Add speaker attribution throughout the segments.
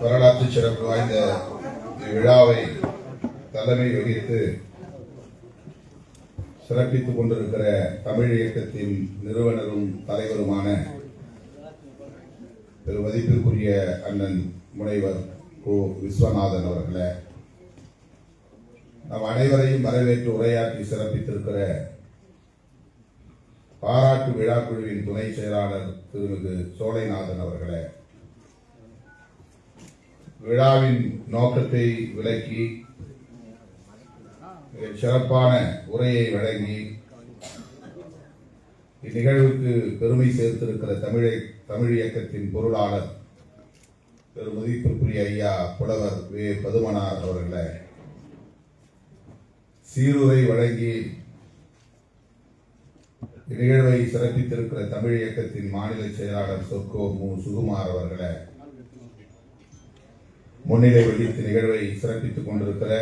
Speaker 1: வரலாற்று சிறப்பு வாய்ந்த விழாவை தலைமை வகித்து சிறப்பித்துக் கொண்டிருக்கிற தமிழ் இயக்கத்தின் நிறுவனரும் தலைவருமான திரு மதிப்பிற்குரிய அண்ணன் முனைவர் கோ விஸ்வநாதன் அவர்களே, நம் அனைவரையும் வரவேற்று உரையாற்றி சிறப்பித்திருக்கிற பாராட்டு விழா குழுவின் துணை செயலாளர் திருமிகு சோலைநாதன் அவர்களே, விழாவின் நோக்கத்தை விளக்கி சிறப்பான உரையை வழங்கி இந்நிகழ்வுக்கு பெருமை சேர்த்திருக்கிற தமிழ் இயக்கத்தின் பொருளாளர் திரு மதிப்பிற்குரிய ஐயா புலவர் வே பதுமனார் அவர்களே, சீருரை வழங்கி நிகழ்வை சிறப்பித்திருக்கிற தமிழ் இயக்கத்தின் மாநில செயலாளர் சொற்கோ மு சுகுமார் அவர்களே, முன்னிலை வகித்து நிகழ்வை சிறப்பித்துக் கொண்டிருக்கிற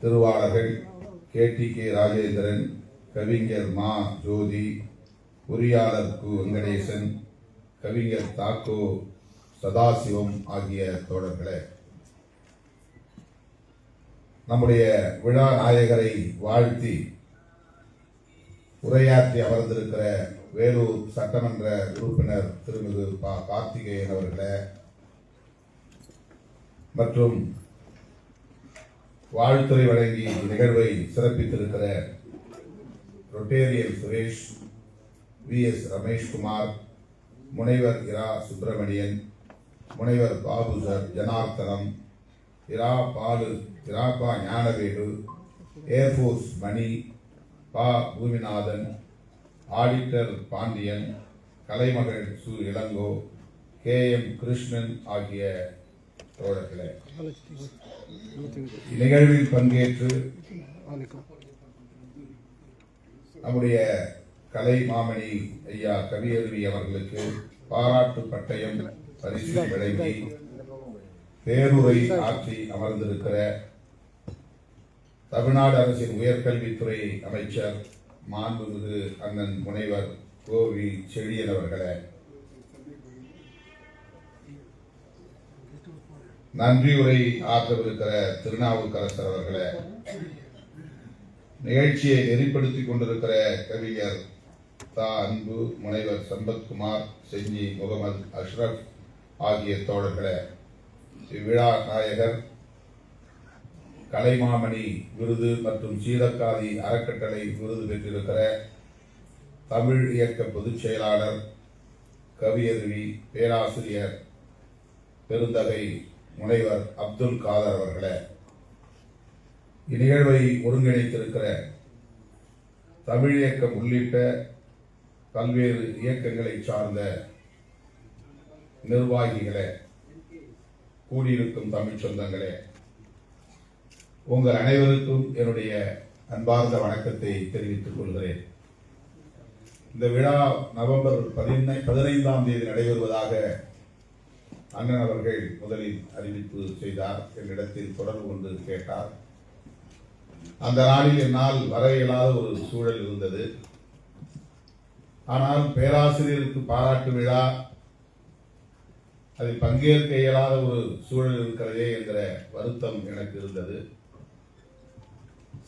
Speaker 1: திருவாளர்கள் கே ராஜேந்திரன், கவிஞர் மா ஜோதி, பொறியாளர் கு வெங்கடேசன், கவிஞர் தாக்கோ சதாசிவம் ஆகிய தோழர்களே, நம்முடைய விழா நாயகரை வாழ்த்தி உரையாற்றி அமர்ந்திருக்கிற வேலூர் சட்டமன்ற உறுப்பினர் திருமிகு ப கார்த்திகேயன் அவர்களே மற்றும் வாழ்த்துறை வழங்கி நிகழ்வை சிறப்பித்திருக்கிற rotarian Suresh, V S Rameshkumar, முனைவர் இரா சுப்பிரமணியன், முனைவர் பாபு ஜனார்த்தனம், இராபா ஞானவேலு, ஏர்போர்ஸ் மணி, பா பூமிநாதன், ஆடிட்டர் பாண்டியன், கலைமகள் சு இளங்கோ, கே எம் கிருஷ்ணன் ஆகிய தோழர்களே, இந்நிகழ்வில் பங்கேற்று நம்முடைய கலை மாமணி ஐயா கவியருவி அவர்களுக்கு பாராட்டு பட்டயம் பரிசு வழங்கி பேருரை ஆற்றி அமர்ந்திருக்கிற தமிழ்நாடு அரசின் உயர்கல்வித்துறை அமைச்சர் மாண்புமிகு அண்ணன் முனைவர் கோவி செழியன் அவர்களே, நன்றியுரை ஆற்றவிருக்கிற திருநாவுக்கரசர் அவர்களே, நிகழ்ச்சியை நெறிப்படுத்திக் கொண்டிருக்கிற கவிஞர் தா அன்பு, முனைவர் சம்பத்குமார், செஞ்சி முகமது அஷ்ரப் ஆகிய தோழர்களே, இவ்விழா நாயகர் கலைமாமணி விருது மற்றும் சீதக்காதி அறக்கட்டளை விருது பெற்றிருக்கிற தமிழ் இயக்க பொதுச் செயலாளர் கவியருவி பேராசிரியர் பெருந்தகை முனைவர் அப்துல் காதர் அவர்களே, இந்நிகழ்வை ஒருங்கிணைத்திருக்கிற தமிழ் இயக்கம் உள்ளிட்ட பல்வேறு இயக்கங்களை சார்ந்த நிர்வாகிகளே, கூடியிருக்கும் தமிழ் சொந்தங்களே, உங்கள் அனைவருக்கும் என்னுடைய அன்பார்ந்த வணக்கத்தை தெரிவித்துக் கொள்கிறேன். இந்த விழா நவம்பர் 15ஆம் தேதி நடைபெறுவதாக அண்ணன் அவர்கள் முதலில் அறிவிப்பு செய்தார். என்னிடத்தில் தொடர்பு கொண்டு கேட்டார். அந்த நாளில் என்னால் வர இயலாத ஒரு சூழல் இருந்தது. ஆனால் பேராசிரியருக்கு பாராட்டு விழா, அதில் பங்கேற்க இயலாத ஒரு சூழல் இருக்கிறதே என்கிற வருத்தம் எனக்கு இருந்தது.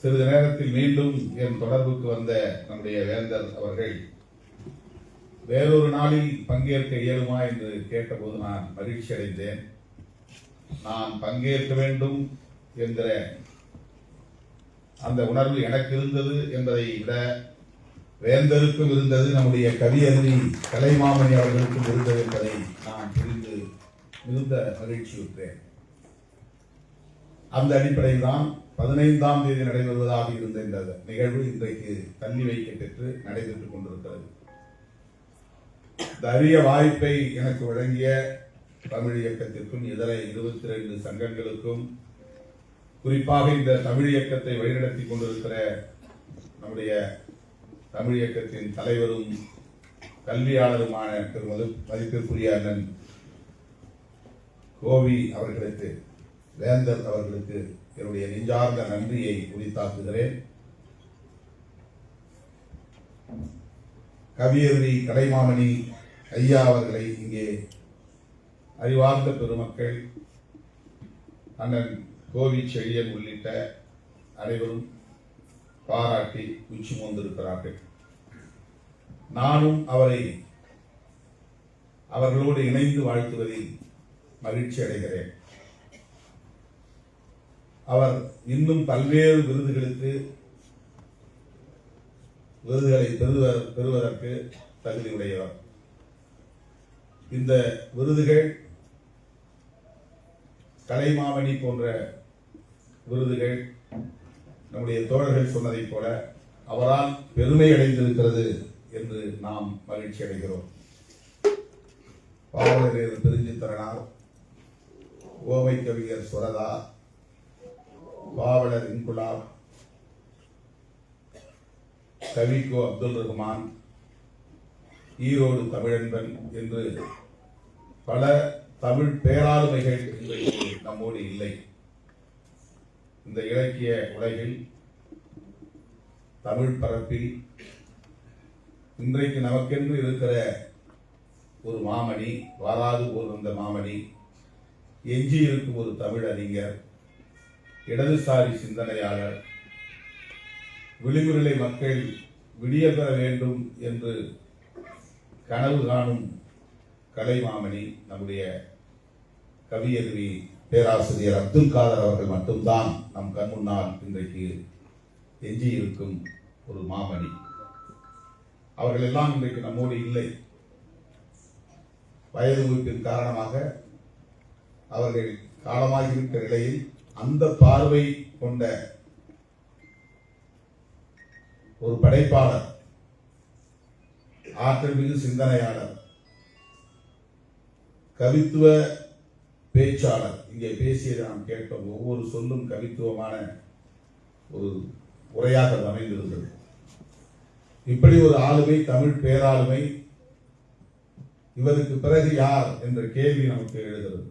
Speaker 1: சிறிது நேரத்தில் மீண்டும் என் தொடர்புக்கு வந்த நம்முடைய வேந்தர் அவர்கள் வேறொரு நாளில் பங்கேற்க இயலுமா என்று கேட்டபோது நான் மகிழ்ச்சி அடைந்தேன். நான் பங்கேற்க வேண்டும் என்கிற அந்த உணர்வு எனக்கு இருந்தது என்பதை விட வேந்தருக்கும் இருந்தது, நம்முடைய கவியருவி கலைமாமணி அவர்களுக்கும் இருந்தது என்பதை நான் புரிந்து மிகுந்த மகிழ்ச்சியுற்றேன். அந்த அடிப்படையில் தான் 15ஆம் தேதி நடைபெறுவதாக இருந்த இந்த நிகழ்வு இன்றைக்கு தள்ளி வைக்க பெற்று நடைபெற்றுக் கொண்டிருக்கிறது. இந்த அரிய வாய்ப்பை எனக்கு வழங்கிய தமிழ் இயக்கத்திற்கும் இதர 22 சங்கங்களுக்கும், குறிப்பாக இந்த தமிழ் இயக்கத்தை வழிநடத்திக் கொண்டிருக்கிற நம்முடைய தமிழ் இயக்கத்தின் தலைவரும் கல்வியாளருமான மதிப்பிற்குரிய அண்ணன் கோவி அவர்களுக்கு, வேந்தர் அவர்களுக்கு என்னுடைய நெஞ்சார்ந்த நன்றியை உரித்தாக்குகிறேன். கவியருவி கலைமாமணி ஐயா அவர்களை இங்கே அறிவார்ந்த பெருமக்கள், அண்ணன் கோவி செழியன் உள்ளிட்ட அனைவரும் பாராட்டி உச்சி மோந்திருக்கிறார்கள். நானும் அவர்களோடு இணைந்து வாழ்த்துவதில் மகிழ்ச்சி அடைகிறேன். அவர் இன்னும் பல்வேறு விருதுகளை பெறுவதற்கு தகுதியுடையவர். இந்த விருதுகள் கலைமாமணி போன்ற விருதுகள் நம்முடைய தோழர்கள் சொன்னதைப் போல அவரால் பெருமை அடைந்திருக்கிறது என்று நாம் மகிழ்ச்சி அடைகிறோம். பாவலரேறு பெருஞ்சித்திரனார், ஓமை கவிஞர் சுரதா, பாவலர் இன்குலாப், கவிக்கோ அப்துல் ரஹ்மான், ஈரோடு தமிழன்பன் என்று பல தமிழ் பேராளுமைகள் இன்றைக்கு நம்மோடு இல்லை. இந்த இலக்கிய உலகில் தமிழ் பரப்பில் இன்றைக்கு நமக்கென்று இருக்கிற ஒரு மாமணி, வாராது போல் வந்த மாமணி, எஞ்சி இருக்கும் ஒரு தமிழ் அறிஞர், இடதுசாரி சிந்தனையாளர், விளிம்புநிலை மக்கள் விடிய பெற வேண்டும் என்று கனவு காணும் கலைமாமணி நம்முடைய கவியருவி பேராசிரியர் அப்துல் காதர் அவர்கள் மட்டும்தான் நம் கண் முன்னால் இன்றைக்கு எஞ்சி இருக்கும் ஒரு மாமணி. அவர்கள் எல்லாம் இன்றைக்கு நம்மோடு இல்லை. வயது மூப்பின் காரணமாக அவர்கள் காலமாகியிருக்கிற நிலையில் அந்த பார்வை கொண்ட ஒரு படைப்பாளர், ஆற்றல் மிகு சிந்தனையாளர், கவித்துவ பேச்சாளர், இங்கே பேசியதை நாம் கேட்டோம். ஒவ்வொரு சொல்லும் கவித்துவமான ஒரு உரையாக அமைந்திருந்தது. இப்படி ஒரு ஆளுமை, தமிழ் பேராளுமை, இவருக்கு பிறகு யார் என்ற கேள்வி நமக்கு எழுகிறது.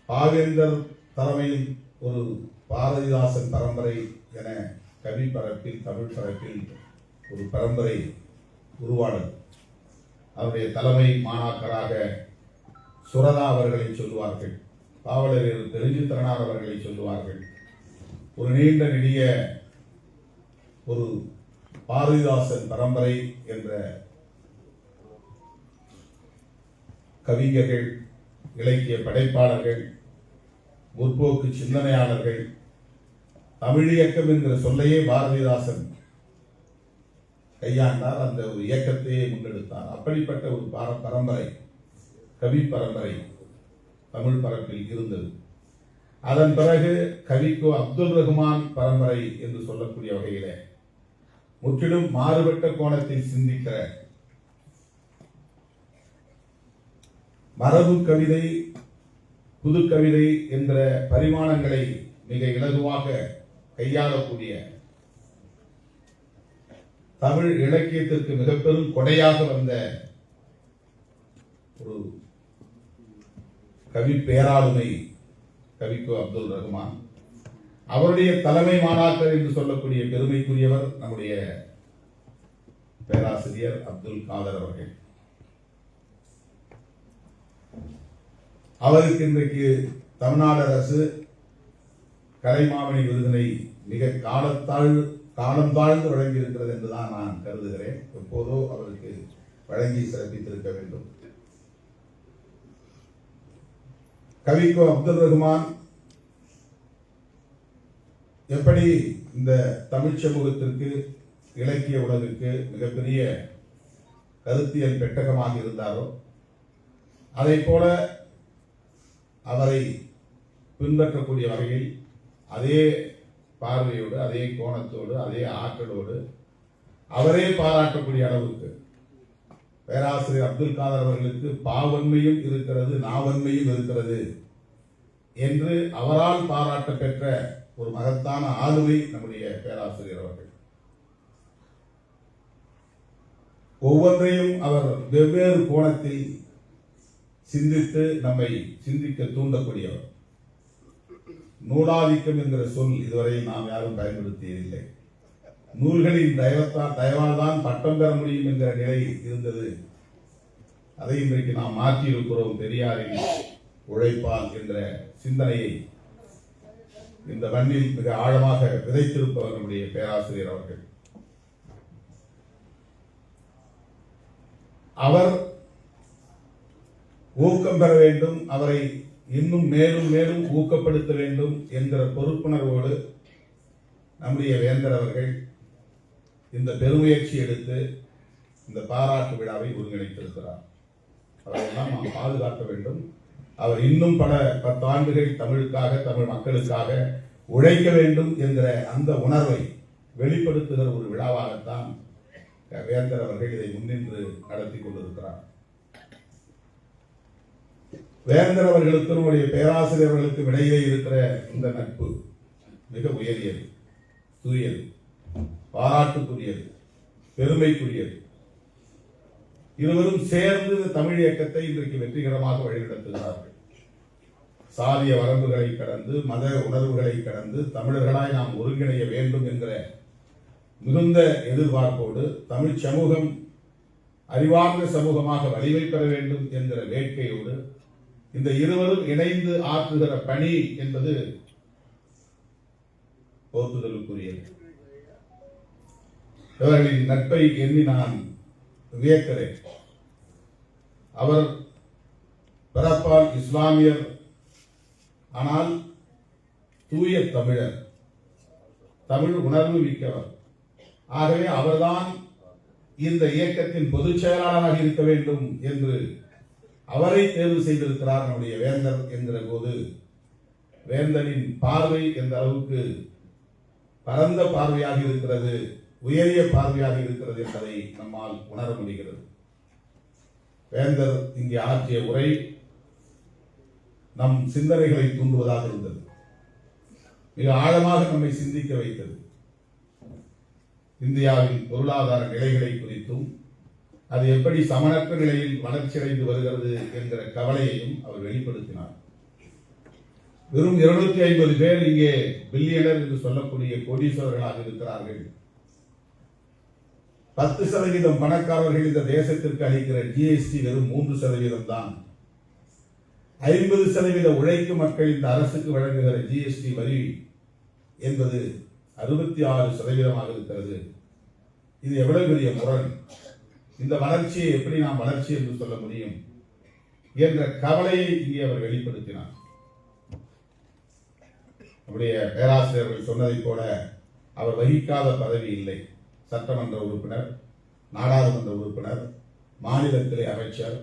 Speaker 1: பாவேந்தர் தலைமையில் ஒரு பாரதிதாசன் பரம்பரை என கவி பரப்பில், தமிழ் பரப்பில் ஒரு பரம்பரை உருவானது. அவருடைய தலைமை மாணாக்கராக சுரதா அவர்களை சொல்லுவார்கள், பாவலரேறு பெருஞ்சித்திரனார் அவர்களை சொல்லுவார்கள். ஒரு நீண்ட நெடிய ஒரு பாரதிதாசன் பரம்பரை என்ற கவிஞர்கள், இலக்கிய படைப்பாளர்கள், முற்போக்கு சிந்தனையாளர்கள், தமிழ் இயக்கம் என்கிற சொல்லையே பாரதிதாசன் கையாண்டார். அந்த ஒரு இயக்கத்தையே முன்னெடுத்தார். அப்படிப்பட்ட ஒரு பரம்பரை, கவி பரம்பரை தமிழ் பரப்பில் இருந்தது. அதன் பிறகு கவிக்கோ அப்துல் ரஹ்மான் பரம்பரை என்று சொல்லக்கூடிய வகையிலே முற்றிலும் மாறுபட்ட கோணத்தில் சிந்திக்கிற, மரபு கவிதை, புது கவிதை என்ற பரிமாணங்களை மிக இலகுவாக கையாளக்கூடிய, தமிழ் இலக்கியத்திற்கு மிக பெரும் கொடையாக வந்த ஒரு கவி பேராளுமை கவிக்கோ அப்துல் ரஹ்மான். அவருடைய தலைமை மாணாக்கர் என்று சொல்லக்கூடிய பெருமைக்குரியவர் நம்முடைய பேராசிரியர் அப்துல் காதர் அவர்கள். அவருக்கு இன்றைக்கு தமிழ்நாடு அரசு கலைமாமணி விருதினை மிக காலம் தாழ்ந்து வழங்கியிருக்கிறது என்றுதான் நான் கருதுகிறேன். எப்போதோ அவருக்கு வழங்கி சிறப்பித்திருக்க வேண்டும். கவிக்கோ அப்துல் ரஹ்மான் எப்படி இந்த தமிழ் சமூகத்திற்கு, இலக்கிய உலகிற்கு மிகப்பெரிய கருத்தியல் பெட்டகமாக இருந்தாரோ, அதை போல அவரை பின்பற்றக்கூடிய வகையில் அதே பார்வையோடு, அதே கோணத்தோடு, அதே ஆற்றலோடு அவரே பாராட்டக்கூடிய அளவுக்கு பேராசிரியர் அப்துல் காதர் அவர்களுக்கு பாவன்மையும் இருக்கிறது, நாவன்மையும் இருக்கிறது என்று அவரால் பாராட்ட பெற்ற ஒரு மகத்தான ஆளுமை நம்முடைய பேராசிரியர் அவர்கள். ஒவ்வொன்றையும் அவர் வெவ்வேறு கோணத்தில் சிந்தித்து நம்மை சிந்திக்க தூண்டக்கூடியவர். நூலாதிக்கம் என்கிற சொல் இதுவரை நாம் யாரும் பயன்படுத்தியதில்லை. நூல்களின் தயவால் தான் பட்டம் பெற முடியும் என்கிற நிலை இருந்தது. அதை இன்றைக்கு நாம் மாற்றியிருக்கிறோம். பெரியாரின் உழைப்பால் என்ற சிந்தனையை இந்த மண்ணில் மிக ஆழமாக விதைத்திருப்பவர் நம்முடைய பேராசிரியர் அவர்கள். அவர் ஊக்கம் பெற வேண்டும், அவரை இன்னும் மேலும் மேலும் ஊக்கப்படுத்த வேண்டும் என்கிற பொறுப்புணர்வோடு நம்முடைய வேந்தர் அவர்கள் இந்த பெருமுயற்சி எடுத்து இந்த பாராட்டு விழாவை ஒருங்கிணைத்திருக்கிறார். அவரையெல்லாம் நாம் பாதுகாக்க வேண்டும். அவர் இன்னும் பல 10 ஆண்டுகள் தமிழுக்காக, தமிழ் மக்களுக்காக உழைக்க வேண்டும் என்கிற அந்த உணர்வை வெளிப்படுத்துகிற ஒரு விழாவாகத்தான் வேந்தர் அவர்கள் இதை முன்னின்று நடத்தி கொண்டிருக்கிறார். வேந்தர் அவர்களுக்கும் நம்முடைய பேராசிரியர்களுக்கும் இடையே இருக்கிற இந்த நட்பு மிக உயரியது, தூயது, பாராட்டுக்குரியது, பெருமைக்குரியது. இருவரும் சேர்ந்து தமிழ் இயக்கத்தை இன்றைக்கு வெற்றிகரமாக வழிநடத்துகிறார்கள். சாதிய வரம்புகளை கடந்து, மத உணர்வுகளை கடந்து தமிழர்களாய் நாம் ஒருங்கிணைய வேண்டும் என்கிற மிகுந்த எதிர்பார்ப்போடு, தமிழ் சமூகம் அறிவார்ந்த சமூகமாக வலிமை பெற வேண்டும் என்கிற வேட்கையோடு இந்த இருவரும் இணைந்து ஆற்றுகிற பணி என்பது போற்றுதலுக்குரியது. இவர்களின் நட்பை எண்ணி நான் வியக்கிறேன். அவர் பிறப்பால் இஸ்லாமியர், ஆனால் தூய தமிழர், தமிழ் உணர்வு மிக்கவர். ஆகவே அவர்தான் இந்த இயக்கத்தின் பொதுச் செயலாளராக இருக்க வேண்டும் என்று அவரை தேர்வு செய்திருக்கிறார் நம்முடைய வேந்தர் என்கிற போது, வேந்தரின் பார்வை எந்த அளவுக்கு பரந்த பார்வையாக இருக்கிறது, உயரிய பார்வையாக இருக்கிறது என்பதை நம்மால் உணர முடிகிறது. வேந்தர் இங்கே ஆற்றிய உரை நம் சிந்தனைகளை தூண்டுவதாக இருந்தது. மிக ஆழமாக நம்மை சிந்திக்க வைத்தது. இந்தியாவின் பொருளாதார நிலைகளை குறித்தும் அது எப்படி சமனற்ற நிலையில் வளர்ச்சியடைந்து வருகிறது என்கிற கவலையையும் அவர் வெளிப்படுத்தினார். வெறும் 250 பேர் இங்கே பில்லியனர் என்று சொல்லக்கூடிய கோடீஸ்வரர்களாக இருக்கிறார்கள். 10% பணக்காரர்கள் இந்த தேசத்திற்கு அளிக்கிற ஜிஎஸ்டி வெறும் 3% தான். 50% உழைக்கும் மக்கள் இந்த அரசுக்கு வழங்குகிற ஜிஎஸ்டி வரி என்பது 66% இருக்கிறது. இது எவ்வளவு பெரிய முரண்! இந்த வளர்ச்சியை எப்படி நாம் வளர்ச்சி என்று சொல்ல முடியும் என்ற கவலையை இங்கே அவர் வெளிப்படுத்தினார். நம்முடைய பேராசிரியர்கள் சொன்னதை போல அவர் வகிக்காத பதவி இல்லை. சட்டமன்ற உறுப்பினர், நாடாளுமன்ற உறுப்பினர், மாநிலத்திலே அமைச்சர்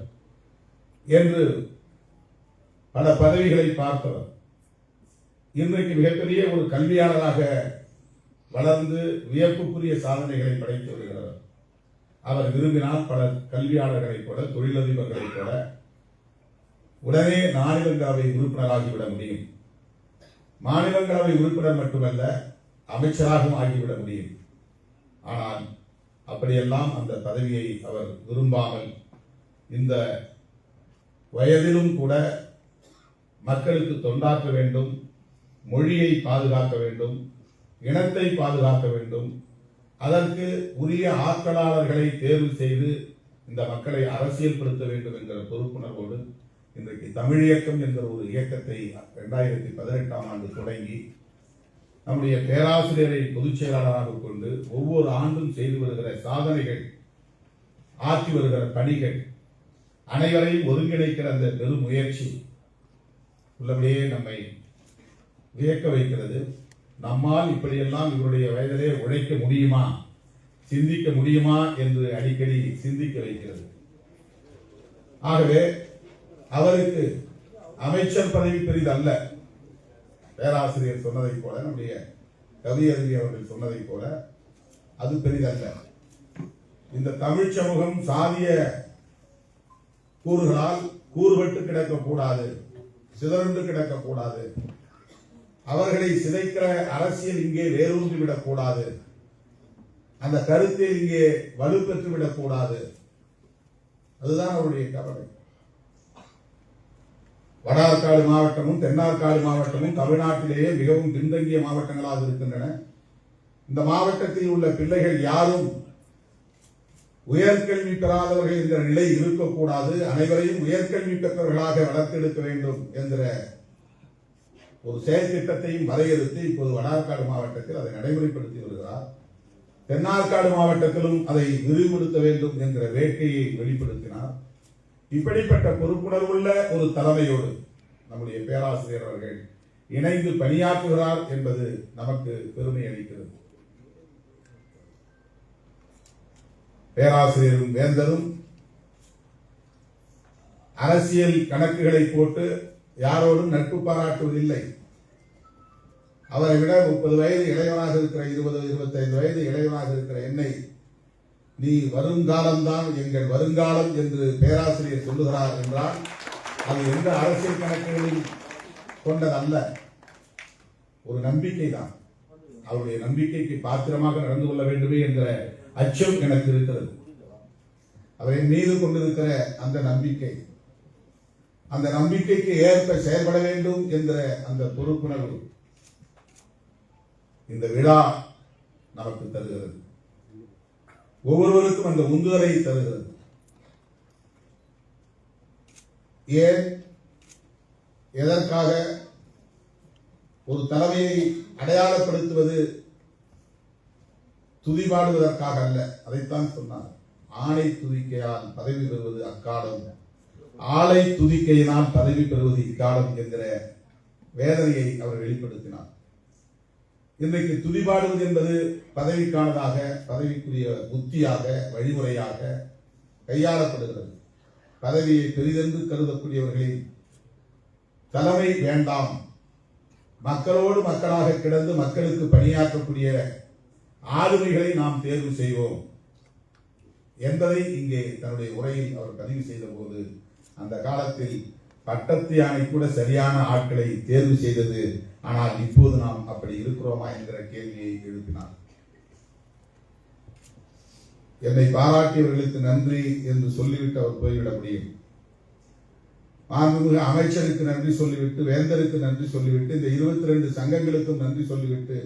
Speaker 1: என்று பல பதவிகளை பார்த்தவர். இன்றைக்கு மிகப்பெரிய ஒரு கல்வியாளராக வளர்ந்து வியப்புக்குரிய சாதனைகளை படைத்து வருகிறார். அவர் விரும்பினால் பல கல்வியாளர்களைப் போல, தொழிலதிபர்களைப் போல உடனே மாநிலங்களவை உறுப்பினராகிவிட முடியும். மாநிலங்களவை உறுப்பினர் மட்டுமல்ல, அமைச்சராகவும் ஆகிவிட முடியும். ஆனால் அப்படியெல்லாம் அந்த பதவியை அவர் விரும்பாமல் இந்த வயதிலும் கூட மக்களுக்கு தொண்டாற்ற வேண்டும், மொழியை பாதுகாக்க வேண்டும், இனத்தை பாதுகாக்க வேண்டும், அதற்கு உரிய ஆட்களாளர்களை தேர்வு செய்து இந்த மக்களை அரசியல்படுத்த வேண்டும் என்கிற பொறுப்புணர்வோடு இன்றைக்கு தமிழ் இயக்கம் என்கிற ஒரு இயக்கத்தை 2018ஆம் ஆண்டு தொடங்கி நம்முடைய பேராசிரியரை பொதுச் செயலாளராக கொண்டு ஒவ்வொரு ஆண்டும் செய்து வருகிற சாதனைகள், ஆற்றி வருகிற பணிகள், அனைவரையும் ஒருங்கிணைக்கிற அந்த பெரும் முயற்சி உள்ளபடியே நம்மை வியக்க வைக்கிறது. நம்மால் இப்படியெல்லாம் இவருடைய வயதிலே உழைக்க முடியுமா, சிந்திக்க முடியுமா என்று அடிக்கடி சிந்திக்க வைக்கிறது. ஆகவே அவருக்கு அமைச்சர் பதவி பெரிதல்ல. பேராசிரியர் சொன்னதை போல, நம்முடைய கவியறிஞர் அவர்கள் சொன்னதை போல அது பெரிதல்ல. இந்த தமிழ் சமூகம் சாதிய கூறுகளால் கூறுபட்டு கிடக்கக்கூடாது, சிதறண்டு கிடக்கக்கூடாது. அவர்களை சிதைக்கிற அரசியல் இங்கே வேரூன்றி விடக்கூடாது. அந்த கருத்தில் இங்கே வலுப்பெற்று விடக்கூடாது. அதுதான் அவருடைய கவலை. வடார்காடு மாவட்டமும் தென்னார்காடு மாவட்டமும் தமிழ்நாட்டிலேயே மிகவும் பின்தங்கிய மாவட்டங்களாக இருக்கின்றன. இந்த மாவட்டத்தில் உள்ள பிள்ளைகள் யாரும் உயர்கல்வி பெறாதவர்கள் என்கிற நிலை இருக்கக்கூடாது, அனைவரையும் உயர்கல்வி பெற்றவர்களாக வளர்த்தெடுக்க வேண்டும் என்கிற ஒரு செயல் திட்டத்தையும் வரையறுத்து இப்போது வடார்காடு மாவட்டத்தில் அதை நடைமுறைப்படுத்தி வருகிறார். தென்னார்காடு மாவட்டத்திலும் அதை விரிவுபடுத்த வேண்டும் என்கிற வேட்கையை வெளிப்படுத்தினார். இப்படிப்பட்ட பொறுப்புணர்வுள்ள ஒரு தலைமையோடு நம்முடைய பேராசிரியர் அவர்கள் இணைந்து பணியாற்றுகிறார் என்பது நமக்கு பெருமை அளிக்கிறது. பேராசிரியரும் வேந்தரும் அரசியல் கணக்குகளை போட்டு யாரோடும் நட்பு பாராட்டுவதில்லை. அவரை விட 30 வயது இளையவனாக இருக்கிற 20-25 வயது இளையவனாக இருக்கிற என்னை நீ வருங்காலம்தான் எங்கள் வருங்காலம் என்று பேராசிரியர் சொல்லுகிறார் என்றால் அது எந்த அரசியல் கணக்குகளில் கொண்டதல்ல, ஒரு நம்பிக்கை தான். அவருடைய நம்பிக்கைக்கு பாத்திரமாக நடந்து கொள்ள வேண்டுமே என்ற அச்சம் எனக்கு இருக்கிறது. அவரின் மீது கொண்டிருக்கிற அந்த நம்பிக்கைக்கு ஏற்ப செயல்பட வேண்டும் என்ற அந்த பொறுப்புணர்வு இந்த விழா நமக்கு தருகிறது. ஒவ்வொருவருக்கும் அந்த உந்துதலை தருகிறது. ஏன், எதற்காக? ஒரு தலைமையை அடையாளப்படுத்துவது துதிபாடுவதற்காக அல்ல. அதைத்தான் சொன்னார். ஆணை துதிக்கையால் பதவி பெறுவது அக்காலம், ஆளை துதிக்கையினால் பதவி பெறுவது இக்காலம் என்கிற வேதனையை அவர் வெளிப்படுத்தினார். இன்றைக்கு துதிபாடுவது என்பது பதவிக்கானதாக, பதவிக்குரிய புத்தியாக, வழிமுறையாக கையாளப்படுகிறது. பதவியை பெரிதென்று கருதக்கூடியவர்களின் தலைமை வேண்டாம், மக்களோடு மக்களாக கிடந்து மக்களுக்கு பணியாற்றக்கூடிய ஆளுமைகளை நாம் தேர்வு செய்வோம் என்பதை இங்கே தன்னுடைய உரையில் அவர் பதிவு செய்த போது, அந்த காலத்தில் பட்டத்து யானை கூட சரியான ஆட்களை தேர்வு செய்தது. ஆனால் இப்போது நாம் அப்படி இருக்கிறோமா என்கிற கேள்வியை எழுப்பினார். என்னை பாராட்டியவர்களுக்கு நன்றி என்று சொல்லிவிட்டு அவர் போய்விட முடியும். மாண்புமிகு அமைச்சருக்கு நன்றி சொல்லிவிட்டு, வேந்தருக்கு நன்றி சொல்லிவிட்டு, இந்த 22 சங்கங்களுக்கும் நன்றி சொல்லிவிட்டு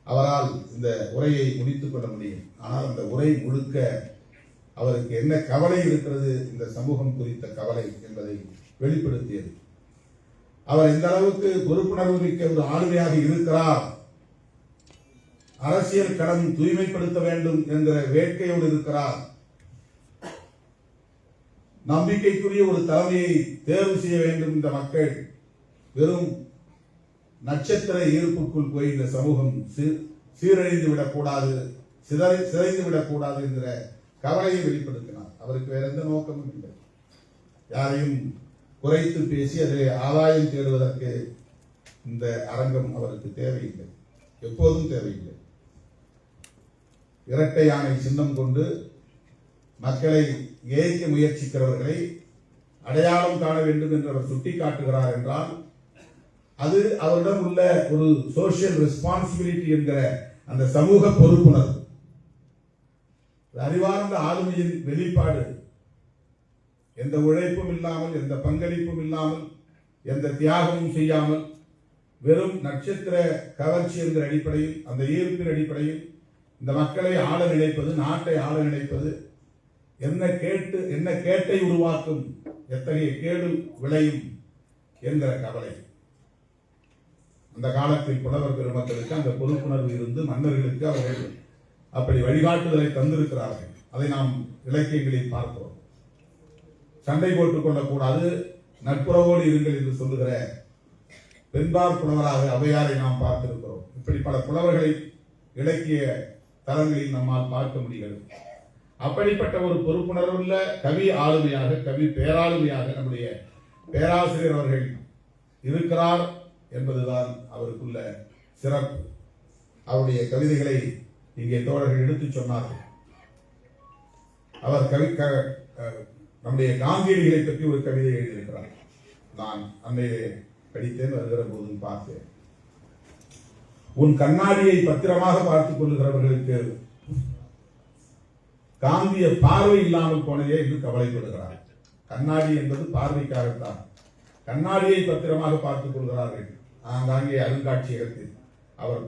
Speaker 1: அவரால் இந்த உரையை முடித்துக் கொள்ள முடியும். ஆனால் அந்த உரை முழுக்க அவருக்கு என்ன கவலை இருக்கிறது, இந்த சமூகம் குறித்த கவலை என்பதை வெளிப்படுத்தியது. அவர் எந்த அளவுக்கு பொறுப்புணர்வு மிக்க ஒரு ஆளுமையாக இருக்கிறார், அரசியல் களம் தூய்மைப்படுத்த வேண்டும் என்கிற வேட்கையோடு இருக்கிறார், நம்பிக்கைக்குரிய ஒரு தலைமையை தேர்வு செய்ய வேண்டும். இந்த மக்கள் வெறும் நட்சத்திர ஈர்ப்புக்குள் போய் இந்த சமூகம் சீரழிந்து விடக்கூடாது, சிதைந்து விடக்கூடாது என்கிற கவலையை வெளிப்படுத்தினார். அவருக்கு வேற எந்த நோக்கமும் இல்லை. யாரையும் குறைத்து பேசி அதில் ஆதாயம் தேடுவதற்கு இந்த அரங்கம் அவருக்கு தேவையில்லை, எப்போதும் தேவையில்லை. இரட்டை யானை சின்னம் கொண்டு மக்களை ஏய்க்க முயற்சிக்கிறவர்களை அடையாளம் காண வேண்டும் என்று அவர் சுட்டிக்காட்டுகிறார் என்றால் அது அவரிடம் உள்ள ஒரு சோசியல் ரெஸ்பான்சிபிலிட்டி என்கிற அந்த சமூக பொறுப்புணர்வு, அறிவார்ந்த ஆளுமையின் வெளிப்பாடு. எந்த உழைப்பும் இல்லாமல், எந்த பங்களிப்பும் இல்லாமல், எந்த தியாகமும் செய்யாமல், வெறும் நட்சத்திர கவர்ச்சி என்கிற அடிப்படையில், அந்த ஈர்ப்பின் அடிப்படையில் இந்த மக்களை ஆள நினைப்பது, நாட்டை ஆள நினைப்பது என்ன கேட்டை உருவாக்கும், எத்தகைய கேடு விளையும் என்கிற கவலை. அந்த காலத்தில் புலவர் பெருமக்களுக்கு அந்த பொறுப்புணர்வு இருந்து மன்னர்களுக்கு அவர்கள் அப்படி வழிகாட்டுதலை தந்திருக்கிறார்கள். அதை நாம் இலக்கியங்களில் பார்க்கிறோம். சண்டை போட்டுக் கொள்ளக்கூடாது, நட்புறவோடு இருங்கள் என்று சொல்லுகிற பெண்பார் புலவராக அவையாரை நாம் பார்த்திருக்கிறோம். இப்படி பல புலவர்களை இலக்கிய தளங்களில் நம்மால் பார்க்க முடிகிறது. அப்படிப்பட்ட ஒரு பொறுப்புணர்வுள்ள கவி ஆளுமையாக, கவி பேராளுமையாக நம்முடைய பேராசிரியர் அவர்கள் இருக்கிறார் என்பதுதான் அவருக்குள்ள சிறப்பு. அவருடைய கவிதைகளை இங்கே தோழர்கள் எடுத்துச் சொன்னார்கள். அவர் நம்முடைய காந்தியடிகளை பற்றி ஒரு கவிதை எழுதியிருக்கிறார். நான் அன்னையே படித்தேன், வருகிற போதும் பார்த்தேன். உன் கண்ணாடியை பத்திரமாக பார்த்துக் கொள்ளுகிறவர்களுக்கு காந்திய பார்வை இல்லாமல் போனதே என்று கவலைப்படுகிறார். கண்ணாடி என்பது பார்வைக்காகத்தான். கண்ணாடியை பத்திரமாக பார்த்துக் கொள்கிறார்கள். ஆங்காங்கே அருங்காட்சியகத்தில் அவர்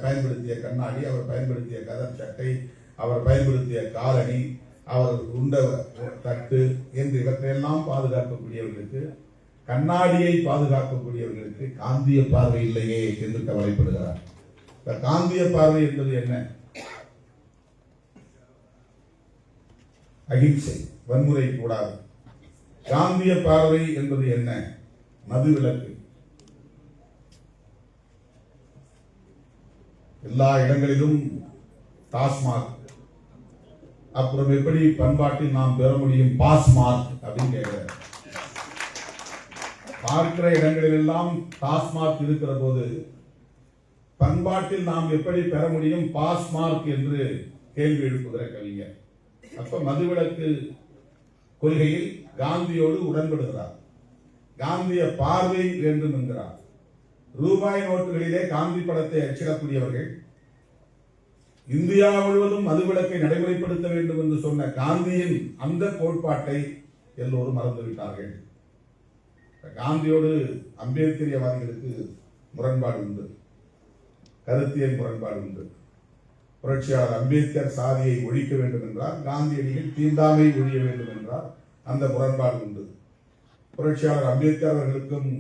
Speaker 1: பயன்படுத்திய கண்ணாடி, அவர் பயன்படுத்திய கதர் சட்டை, அவர் பயன்படுத்திய காலணி, அவர் உண்ட தட்டு என்று இவற்றையெல்லாம் பாதுகாக்கக்கூடியவர்களுக்கு, கண்ணாடியை பாதுகாக்கக்கூடியவர்களுக்கு காந்திய பார்வை இல்லையே என்று கவலைப்படுகிறார். காந்திய பார்வை என்பது என்ன? அகிம்சை, வன்முறை கூடாது. காந்திய பார்வை என்பது என்ன? மதுவிலக்கு. எல்லா இடங்களிலும் டாஸ்மாக். அப்புறம் எப்படி பண்பாட்டில் நாம் பெற முடியும் பாஸ்மார்க் அப்படின்னு கேட்கிறார். பார்க்கிற இடங்களில் எல்லாம் டாஸ்மாக் இருக்கிற போது பண்பாட்டில் நாம் எப்படி பெற முடியும் பாஸ்மார்க் என்று கேள்வி எழுப்புகிற கவிஞர். அப்ப மதுவிலக்கு கொள்கையில் காந்தியோடு உடன்படுகிறார். காந்திய பார்வை வேண்டும் என்கிறார். ரூபாய் நோட்டுகளிலே காந்தி படத்தை அச்சிடக்கூடியவர்கள் இந்தியா முழுவதும் மதுவிலக்கை நடைமுறைப்படுத்த வேண்டும் என்று சொன்ன காந்தியின் அந்த கோட்பாட்டை எல்லோரும் மறந்துவிட்டார்கள். காந்தியோடு அம்பேத்கரியவாதிகளுக்கு முரண்பாடு உண்டு, கருத்தியல் முரண்பாடு உண்டு. புரட்சியாளர் அம்பேத்கர் சாதியை ஒழிக்க வேண்டும் என்றார், காந்தியடிகள் தீண்டாமை ஒழிய வேண்டும் என்றார். அந்த முரண்பாடு உண்டு. புரட்சியாளர் அம்பேத்கர் அவர்களுக்கும்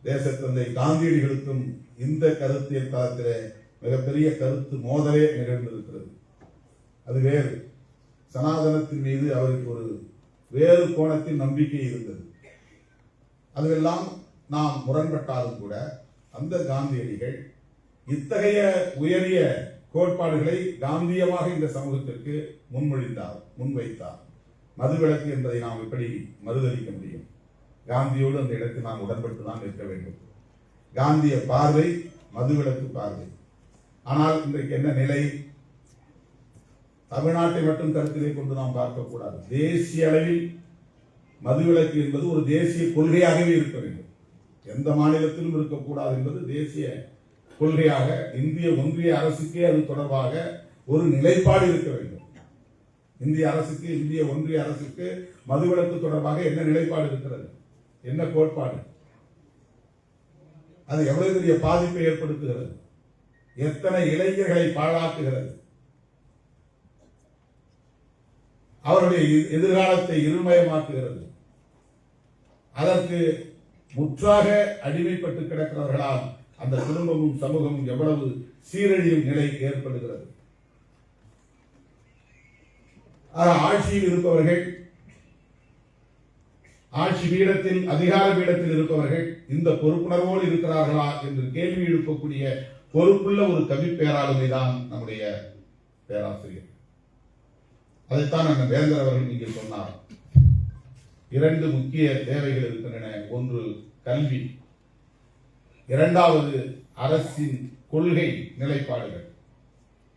Speaker 1: தேசத்தந்தை காந்தியடிகளுக்கும் இந்த கருத்தியல் தளத்திலே மிகப்பெரிய கருத்து மோதலே நிகழ்ந்திருக்கிறது. அது வேறு. சனாதனத்தின் மீது அவருக்கு ஒரு வேறு கோணத்தில் நம்பிக்கை இருந்தது. அதுவெல்லாம் நாம் முரண்பட்டாலும் கூட அந்த காந்தியடிகள் இத்தகைய உயரிய கோட்பாடுகளை காந்தியமாக இந்த சமூகத்திற்கு முன்வைத்தார். மதுவிலக்கு என்பதை நாம் எப்படி மறுதளிக்க முடியும்? காந்தியோடு அந்த இடத்தில் நாம் உடன்பட்டு தான் இருக்க வேண்டும். காந்திய பார்வை மதுவிலக்கு பார்வை. ஆனால் இன்றைக்கு என்ன நிலை? தமிழ்நாட்டை மட்டும் கருத்திலே கொண்டு நாம் பார்க்கக்கூடாது. தேசிய அளவில் மதுவிலக்கு என்பது ஒரு தேசிய கொள்கையாகவே இருக்க வேண்டும். எந்த மாநிலத்திலும் இருக்கக்கூடாது என்பது தேசிய கொள்கையாக இந்திய ஒன்றிய அரசுக்கே அது தொடர்பாக ஒரு நிலைப்பாடு இருக்க வேண்டும். இந்திய அரசுக்கு, இந்திய ஒன்றிய அரசுக்கு மதுவிலக்கு தொடர்பாக என்ன நிலைப்பாடு இருக்கிறது? என்ன கோட்பாடு? அது எவ்வளவு பெரிய பாதிப்பை ஏற்படுத்துகிறது? எத்தனை இளைஞர்களை பாழாக்குகிறது? அவருடைய எதிர்காலத்தை இருள்மயமாக்குகிறது. அதற்கு முற்றாக அடிமைப்பட்டு கிடக்கிறவர்களால் அந்த குடும்பமும் சமூகமும் எவ்வளவு சீரழியும் நிலை ஏற்படுகிறது. ஆட்சியில் இருப்பவர்கள், ஆட்சி பீடத்தில், அதிகார பீடத்தில் இருப்பவர்கள் இந்த பொறுப்புணர்வோடு இருக்கிறார்களா என்று கேள்வி எழுப்பக்கூடிய பொறுப்புள்ள ஒரு கவி பேராளுமைதான் நம்முடைய பேராசிரியர். அதைத்தான் அண்ணன் வேந்தர் அவர்கள் இங்கே சொன்னார். 2 முக்கிய தேவைகள் இருக்கின்றன. ஒன்று கல்வி, இரண்டாவது அரசின் கொள்கை நிலைப்பாடுகள்.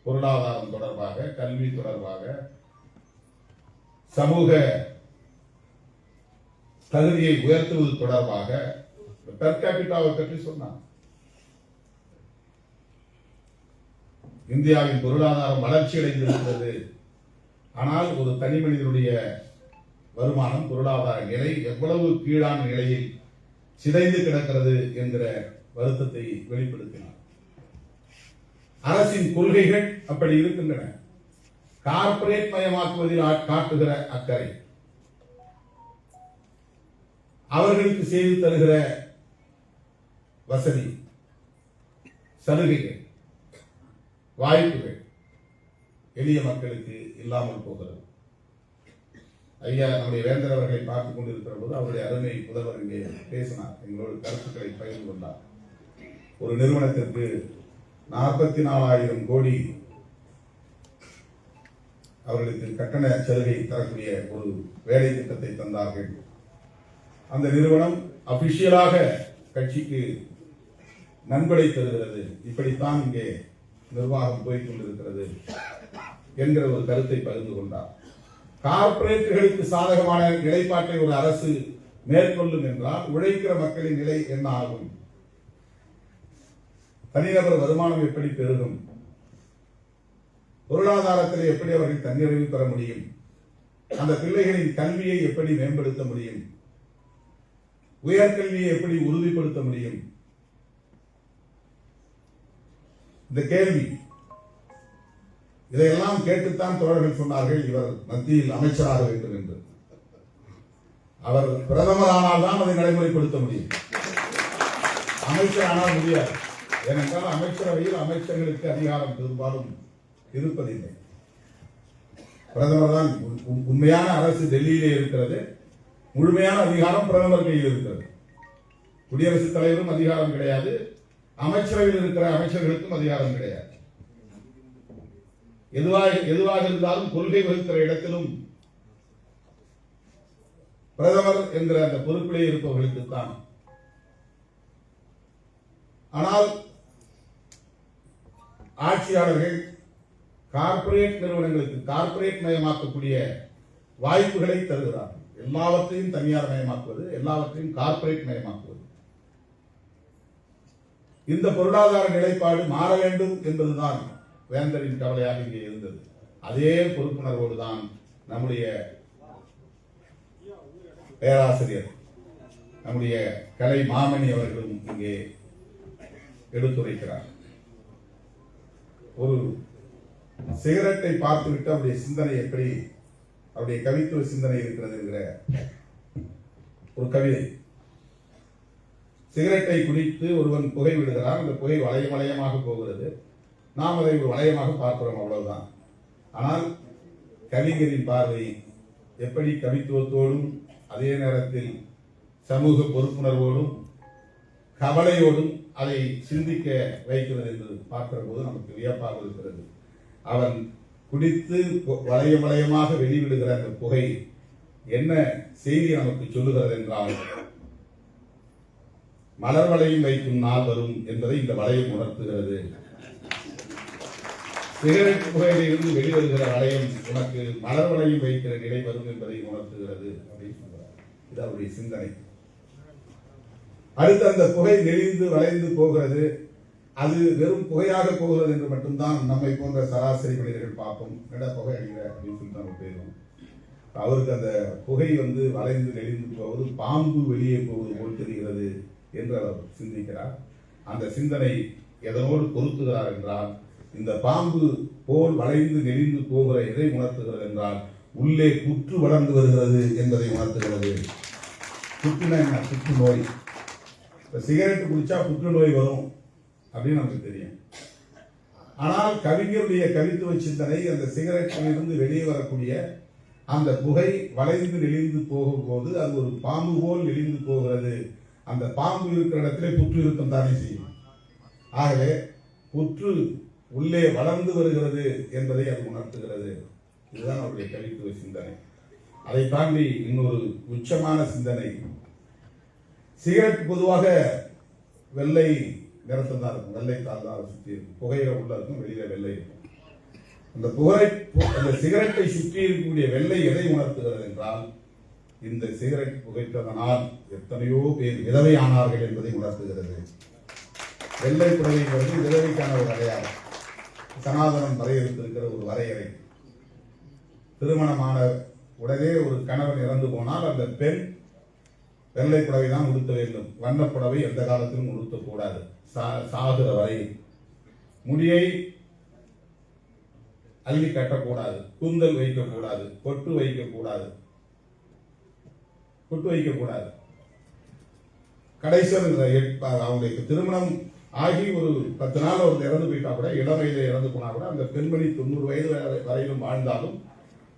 Speaker 1: பொருளாதாரம் தொடர்பாக, கல்வி தொடர்பாக, சமூக தகுதியை உயர்த்துவது தொடர்பாக பெர் கேபிட்டாவை பற்றி சொன்னார். இந்தியாவின் பொருளாதாரம் வளர்ச்சி அடைந்திருக்கிறது. ஆனால் ஒரு தனி மனிதனுடைய வருமானம், பொருளாதார நிலை எவ்வளவு கீழான நிலையில் சிதைந்து கிடக்கிறது என்கிற வருத்தத்தை வெளிப்படுத்தினார். அரசின் கொள்கைகள் அப்படி இருக்கின்றன. கார்ப்பரேட் மயமாக்குவதில் காட்டுகிற அக்கறை, அவர்களுக்கு செய்து தருகிற வசதி, சலுகைகள், வாய்ப்புகள் எளிய மக்களுக்கு இல்லாமல் போகிறது. ஐயா நம்முடைய வேந்தர் அவர்களை பார்த்துக் கொண்டிருக்கிற போது அவருடைய அருமை புதல்வர் இங்கே பேசினார், எங்களோட கருத்துக்களை பகிர்ந்து கொண்டார். ஒரு நிறுவனத்திற்கு 44,000 கோடி அவர்களுக்கு கட்டண சலுகை தரக்கூடிய ஒரு வேலை திட்டத்தை தந்தார்கள். அந்த நிறுவனம் அபிஷியலாக கட்சிக்கு நன்கொடை தருகிறது. இப்படித்தான் இங்கே நிர்வாகம் போய்கொண்டிருக்கிறது என்கிற ஒரு கருத்தை பகிர்ந்து கொண்டார். கார்ப்பரேட்டுகளுக்கு சாதகமான நிலைப்பாட்டை ஒரு அரசு மேற்கொள்ளும் என்றால் உழைக்கிற மக்களின் நிலை என்ன ஆகும்? தனிநபர் வருமானம் எப்படி பெருகும்? பொருளாதாரத்தில் எப்படி அவர்கள் தன்னிறைவு பெற முடியும்? அந்த பிள்ளைகளின் கல்வியை எப்படி மேம்படுத்த முடியும்? உயர்கல்வியை எப்படி உறுதிப்படுத்த முடியும்? இந்த கேள்வி இதையெல்லாம் கேட்டுத்தான் தோழர்கள் சொன்னார்கள் இவர் மத்தியில் அமைச்சராக வேண்டும் என்று. அவர் பிரதமர் ஆனால் தான் அதை நடைமுறைப்படுத்த முடியும். அமைச்சர் ஆனால் முடியாது. ஏனென்றால் அமைச்சரவையில் அமைச்சர்களுக்கு அதிகாரம் பெரும்பாலும் இருப்பதில்லை. பிரதமர் தான் உண்மையான அரசு டெல்லியிலே இருக்கிறது. முழுமையான அதிகாரம் பிரதமர் கையில் இருக்கிறது. குடியரசுத் தலைவரும் அதிகாரம் கிடையாது. அமைச்சரவையில் இருக்கிற அமைச்சர்களுக்கும் அதிகாரம் கிடையாது. எதுவாக இருந்தாலும் கொள்கை வகுக்கிற இடத்திலும் பிரதமர் என்கிற அந்த பொறுப்பிலே இருப்பவர்களுக்கு தான். ஆனால் ஆட்சியாளர்கள் கார்ப்பரேட் நிறுவனங்களுக்கு கார்ப்பரேட் மயமாக்கக்கூடிய வாய்ப்புகளை தருகிறார்கள். எல்லாவற்றையும் தனியார் மயமாக்குவது, எல்லாவற்றையும் கார்ப்பரேட் மயமாக்குவது. இந்த பொருளாதார நிலைப்பாடு மாற வேண்டும் என்பதுதான் வேந்தரின் கவலையாக இங்கே இருந்தது. அதே பொறுப்புணர்வோடு தான் நம்முடைய பேராசிரியர், நம்முடைய கலை மாமணி அவர்களும் இங்கே எடுத்துரைக்கிறார். ஒரு சிகரெட்டை பார்த்துவிட்டு அவருடைய சிந்தனை எப்படி, அவருடைய கவித்துவ சிந்தனை இருக்கிறது என்கிற ஒரு கவிதை. சிகரெட்டை குடித்து ஒருவன் புகை விடுகிறார். அந்த புகை வளையம் வளையமாக போகிறது. நாம் அதை ஒரு வளையமாக பார்க்கிறோம், அவ்வளவுதான். ஆனால் கவிஞரின் பார்வை எப்படி கவித்துவத்தோடும் அதே நேரத்தில் சமூக பொறுப்புணர்வோடும் கவலையோடும் அதை சிந்திக்க வைக்கிறது என்று பார்க்கிற போது நமக்கு வியப்பாக இருக்கிறது. அவன் குடித்து வளையம் வளையமாக வெளிவிடுகிற அந்த புகை என்ன செய்தி நமக்கு சொல்லுகிறது என்றால், மலர் வளையம் வைக்கும் நாள் வரும் என்பதை இந்த வளையம் உணர்த்துகிறது. சிகரெட் புகையில இருந்து வெளிவருகிற வளையம் உனக்கு மலர் வளையம் வைக்கிற நிலை வரும் என்பதை உணர்த்துகிறது அப்படின்னு சொல்றார். இது அவருடைய சிந்தனை. அடுத்து அந்த புகை நெளிந்து வளைந்து போகிறது. அது வெறும் புகையாக போகிறது என்று மட்டும்தான் நம்மை போன்ற சராசரி மனிதர்கள் பார்ப்போம். என்னடா புகை அடிக்கிற அப்படின்னு சொல்லி நம்ம போயிடுவோம். அவருக்கு அந்த புகை வளைந்து நெளிந்து போவது பாம்பு வெளியே போவது போல் தெரிகிறது என்று அவர் சிந்திக்கிறார். அந்த சிந்தனை எதனோடு பொருத்துகிறார் என்றால், இந்த பாம்பு போல் வளைந்து நெளிந்து போகிற எதை உணர்த்துகிறது என்றால், உள்ளே புற்று வளர்ந்து வருகிறது என்பதை உணர்த்துகிறது. புற்றுனா என்ன? புற்றுநோய். சிகரெட் குடிச்சா புற்றுநோய் வரும் அப்படின்னு நமக்கு தெரியும். ஆனால் கவிஞருடைய கவித்துவ சிந்தனை அந்த சிகரெட்டிலிருந்து வெளியே வரக்கூடிய அந்த புகை வளைந்து நெளிந்து போகும்போது அது ஒரு பாம்பு போல் நெளிந்து போகிறது. அந்த பாம்பு இருக்கிற இடத்திலே புற்று இருக்கும் தானே செய்யும். ஆகவே புற்று உள்ளே வளர்ந்து வருகிறது என்பதை அது உணர்த்துகிறது. இதுதான் அவருடைய கவித்துவ சிந்தனை. அதை தாண்டி இன்னொரு உச்சமான சிந்தனை, சிகரெட் பொதுவாக வெள்ளை நிறத்தில் தான் இருக்கும். வெள்ளைத்தால் தான் சுற்றி இருக்கும். புகையில உள்ள இருக்கும், வெளியில வெள்ளை இருக்கும். அந்த சிகரெட்டை சுற்றி இருக்கக்கூடிய வெள்ளை எதை உணர்த்துகிறது என்றால், இந்த சிகரெட் புகைத்ததனால் எத்தனையோ பேர் விதவை ஆனார்கள் என்பதை உணர்த்துகிறது. வெள்ளை புடவைங்கிறது விதவைக்கான ஒரு அடையாளம். சனாதனம் வரையறுத்திருக்கிற ஒரு வரையறை. திருமணமான உடனே ஒரு கணவன் இறந்து போனால் அந்த பெண் வெள்ளை புடவை தான் உடுத்த வேண்டும். வண்ணப்புடவை எந்த காலத்திலும் உடுத்தக்கூடாது. சாகுற வரை முடியை அள்ளி கட்டக்கூடாது, கூந்தல் வைக்கக்கூடாது, பொட்டு வைக்கக்கூடாது. கடைசியில் அவங்களுக்கு திருமணம் ஆகி ஒரு 10 நாள் அவர் இறந்து போயிட்டா கூட, இளமையில இறந்து போனா கூட, அந்த பெண்மணி 90 வயது வரையிலும் வாழ்ந்தாலும்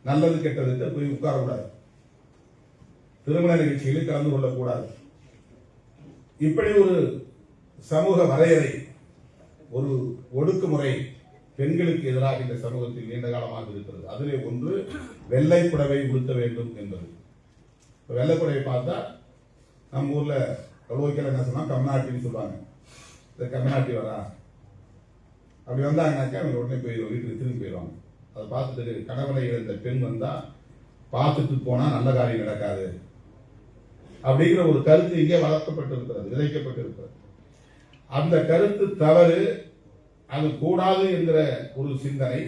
Speaker 1: நல்லது கெட்டதுக்கு போய் உட்காரக்கூடாது. திருமண நிகழ்ச்சிகளில் கலந்து கொள்ளக்கூடாது. இப்படி ஒரு சமூக வரையறை, ஒரு ஒடுக்குமுறை பெண்களுக்கு எதிராக இந்த சமூகத்தில் நீண்ட காலமாக இருக்கிறது. அதிலே ஒன்று வெள்ளை புடவை உடுத்த வேண்டும் என்பது. வெள்ளை புடவை பார்த்தா நம்ம ஊர்ல கலோக்கில் என்ன சொன்னா கம்நாட்டின்னு சொல்லுவாங்க. இந்த கம்நாட்டி வரா அப்படி வந்தாங்கன்னாக்கா அவங்க உடனே போயிடுவோம், வீட்டுக்கு திரும்பி போயிடுவாங்க. அதை பார்த்துட்டு கணவனை இழந்த பெண் வந்தா பார்த்துட்டு போனா நல்ல காரியம் நடக்காது அப்படிங்கிற ஒரு கருத்து இங்கே வளர்க்கப்பட்டிருக்கிறது, விதைக்கப்பட்டிருக்கிறது. அந்த கருத்து தவறு, அது கூடாது என்கிற ஒரு சிந்தனை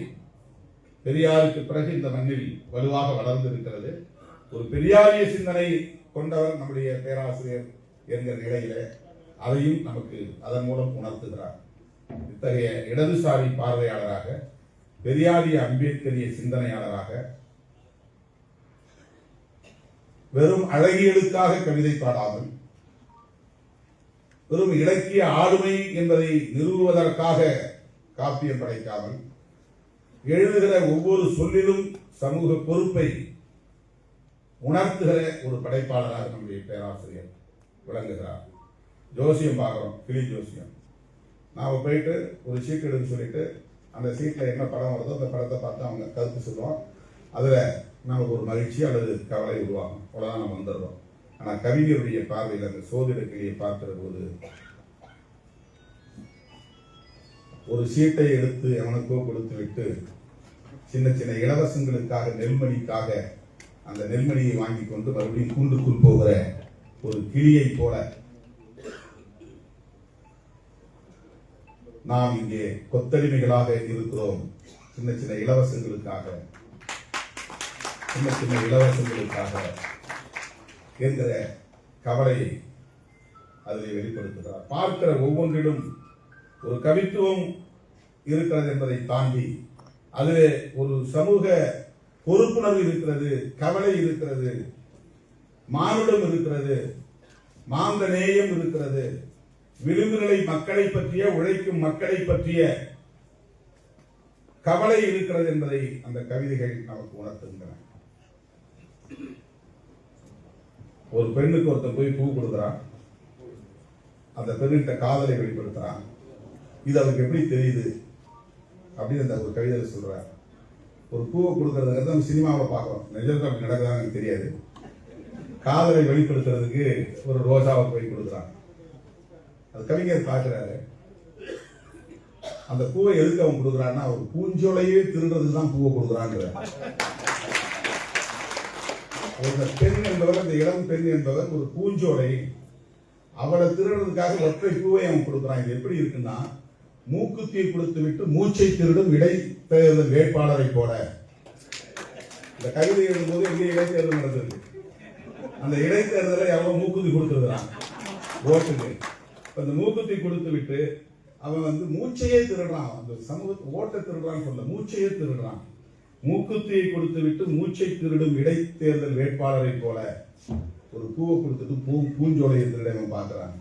Speaker 1: பெரியாருக்கு பிறகு இந்த மண்ணில் வலுவாக வளர்ந்து இருக்கிறது. ஒரு பெரியாரிய சிந்தனை கொண்டவர் நம்முடைய பேராசிரியர் என்கிற நிலையில அதையும் நமக்கு அதன் மூலம் உணர்த்துகிறார். இத்தகைய இடதுசாரி பார்வையாளராக பெரியாரிய அம்பேத்கரிய சிந்தனையாளராக வெறும் அழகியலுக்காக கவிதை பாடாமல் வெறும் இலக்கிய ஆளுமை என்பதை நிறுவுவதற்காக காப்பியம் படைக்காமல் எழுதுகிற ஒவ்வொரு சொல்லிலும் சமூக பொறுப்பை உணர்த்துகிற ஒரு படைப்பாளராக நம்முடைய பேராசிரியர் விளங்குகிறார். ஜோசியம் பார்க்குறோம், கிளி ஜோசியம். நாம் போயிட்டு ஒரு சீட் எடுத்து சொல்லிட்டு அந்த சீட்டில் என்ன படம் வருதோ அந்த படத்தை பார்த்து அவங்க கருத்து சொல்லுவோம். அதில் நமக்கு ஒரு மகிழ்ச்சி அல்லது கவலை உருவாகும். அவ்வளோதான் நம்ம வந்துடுறோம். ஆனால் கவிஞருடைய பார்வையில் அந்த சோதிட கிளியை பார்க்கிற போது ஒரு சீட்டை எடுத்து எவனுக்கோ கொடுத்து விட்டு சின்ன சின்ன இலவசங்களுக்காக நெல்மணிக்காக அந்த நெல்மணியை வாங்கி கொண்டு மறுபடியும் கூண்டுக்குள் போகிற ஒரு கிளியை போல நாம் இங்கே கொத்தடிமைகளாக இருக்கிறோம். சின்ன சின்ன இலவசங்களுக்காக என்கிற கவலையை அதில் வெளிப்படுத்துகிறார். பார்க்கிற ஒவ்வொன்றிலும் ஒரு கவித்துவம் இருக்கிறது என்பதை தாண்டி அதிலே ஒரு சமூக பொறுப்புணர்வு இருக்கிறது, கவலை இருக்கிறது, மானுடம் இருக்கிறது, மாந்த நேயம் இருக்கிறது, விளிம்புநிலை மக்களை பற்றிய உழைக்கும் மக்களை பற்றிய கவலை இருக்கிறது என்பதை அந்த கவிதைகள் நமக்கு உணர்த்துகின்றன. ஒரு பெண்ணுக்கு ஒருத்தர் போய் பூ கொடுக்கிறான், அந்த பெண்ணிட்ட காதலை வெளிப்படுத்துறான். இது அவருக்கு எப்படி தெரியுது அப்படின்னு அந்த ஒரு கவிதை சொல்றார். ஒரு பூவை கொடுக்கறதுங்கிறது நம்ம சினிமாவில் பார்க்குறோம், நிஜத்தில் அப்படி நடக்குதான்னு எனக்கு தெரியாது. காதலை வெளிப்படுத்துறதுக்கு ஒரு ரோஜாவை போய் கொடுக்குறான். அது கவிஞர் பார்க்கிறாரு. அந்த பூவை எதுக்கு அவன் கொடுக்குறான்னா ஒரு பூஞ்சோலையே திருடுறதுக்கு தான் பூவை கொடுக்குறாங்கிற ஒரு பெண் என்பவர், அந்த இளம் பெண் என்பவர் ஒரு பூஞ்சோலை, அவளை திருடுறதுக்காக ஒற்றை பூவை அவன் கொடுக்குறான். இது எப்படி இருக்குன்னா மூக்குத்தியை கொடுத்து விட்டு மூச்சை திருடும் இடைத்தேர்தல் வேட்பாளரை போல. இந்த கவிதை எழுதும்போது எங்கே இடைத்தேர்தல் நடந்தது, அந்த இடைத்தேர்தலை எவ்வளவு மூக்குத்தி கொடுத்துருக்கிறான் ஓட்டுக்கு. அந்த மூக்குத்தி கொடுத்து விட்டு அவன் மூச்சையே திருடுறான். அந்த சமூகத்தை ஓட்டை திருடுறான்னு சொல்ல, மூச்சையே திருடுறான். மூக்குத்தியை கொடுத்து விட்டு மூச்சை திருடும் இடைத்தேர்தல் வேட்பாளரை போல ஒரு பூவை கொடுத்துட்டு பூஞ்சோலையை திருட அவன் பார்க்கிறான்.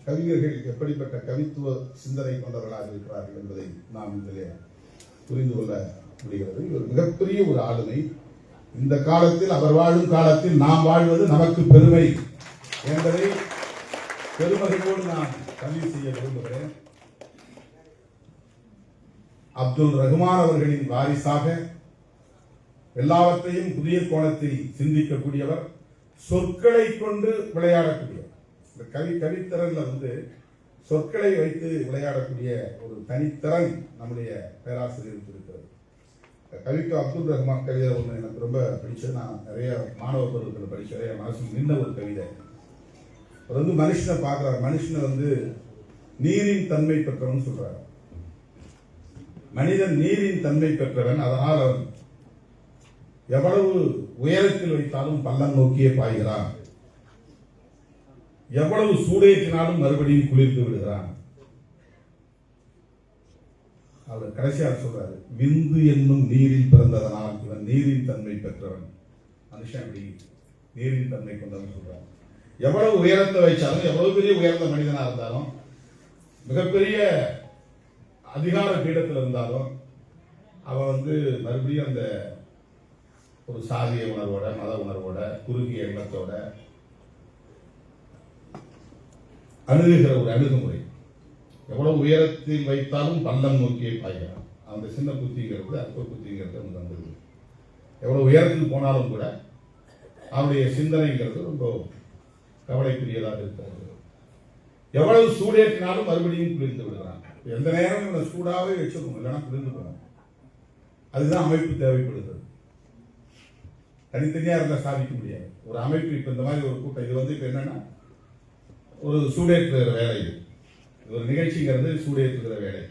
Speaker 1: கவிஞர்கள் எப்படிப்பட்ட கவித்துவ சிந்தனை கொண்டவர்களாக இருக்கிறார்கள் என்பதை நாம் இதிலே புரிந்து கொள்ள முடிகிறது. ஒரு மிகப்பெரிய ஒரு ஆளுமை. இந்த காலத்தில் அவர் வாழும் காலத்தில் நாம் வாழ்வது நமக்கு பெருமை என்பதை பெருமகிழ்வோடு நான் பதிவு செய்ய விரும்புகிறேன். அப்துல் ரஹ்மான் அவர்களின் வாரிசாக எல்லாவற்றையும் புதிய கோணத்தில் சிந்திக்கக்கூடியவர், சொற்களை கொண்டு விளையாடக்கூடியவர். இந்த கவித்திறன்ல சொற்களை வைத்து விளையாடக்கூடிய ஒரு தனித்திறன் நம்முடைய பேராசிரியருக்கு இருக்கிறது. கவிக்கு அப்துல் ரஹ்மான் கவிதை ஒன்று எனக்கு ரொம்ப பிடிச்சது. நான் நிறைய மாணவ பருவத்தில் படிச்சதே மனசு நின்ற ஒரு கவிதை. அவர் மனுஷனை பார்க்கிறார். மனுஷனை நீரின் தன்மை பெற்றவன் சொல்றார். மனிதன் நீரின் தன்மை பெற்றவன். அதனால் அவன் எவ்வளவு உயரத்தில் வைத்தாலும் பள்ளம் நோக்கியே பாய்கிறான், எவ்வளவு சூடேற்றினாலும் மறுபடியும் குளிர்ந்து விடுகிறான். அவர் கடைசியாக சொல்றாரு, விந்து என்னும் நீரில் பிறந்ததனால் இவன் நீரின் தன்மை பெற்றவன். மனுஷன் அப்படி நீரின் தன்மை கொண்டவன் சொல்றான். எவ்வளவு உயரத்தை வைச்சாலும், எவ்வளவு பெரிய உயர்ந்த மனிதனா இருந்தாலும், மிகப்பெரிய அதிகார பீடத்தில் இருந்தாலும் அவன் மறுபடியும் அந்த ஒரு சாதிய உணர்வோட, மத உணர்வோட, குறுகிய எண்ணத்தோட அணுகுகிற ஒரு அணுகுமுறை. எவ்வளவு உயரத்தில் வைத்தாலும் பள்ளம் நோக்கியே பாய்கிறான். அந்த சின்ன புத்திங்கிறது அற்ப புத்திங்கிறது வந்தது. எவ்வளவு உயரத்தில் போனாலும் கூட அவருடைய சிந்தனைங்கிறது ரொம்ப கவலைக்குரியதாக இருக்கிறது. எவ்வளவு சூடேற்றினாலும் மறுபடியும் குளிர்ந்து விடுகிறான். எந்த நேரம் இவனை சூடாவே வச்சுக்கணும், இல்லைன்னா குளிர்ந்து போகணும். அதுதான் அமைப்பு தேவைப்படுகிறது. தனித்தனியா இருந்தா சாதிக்க முடியாது. ஒரு அமைப்பு இப்ப இந்த மாதிரி ஒரு கூட்டம், இது இப்ப என்னன்னா ஒரு சூடேற்றுகிற வேலை. இது ஒரு நிகழ்ச்சிங்கிறது சூடேற்றுகிற வேலை.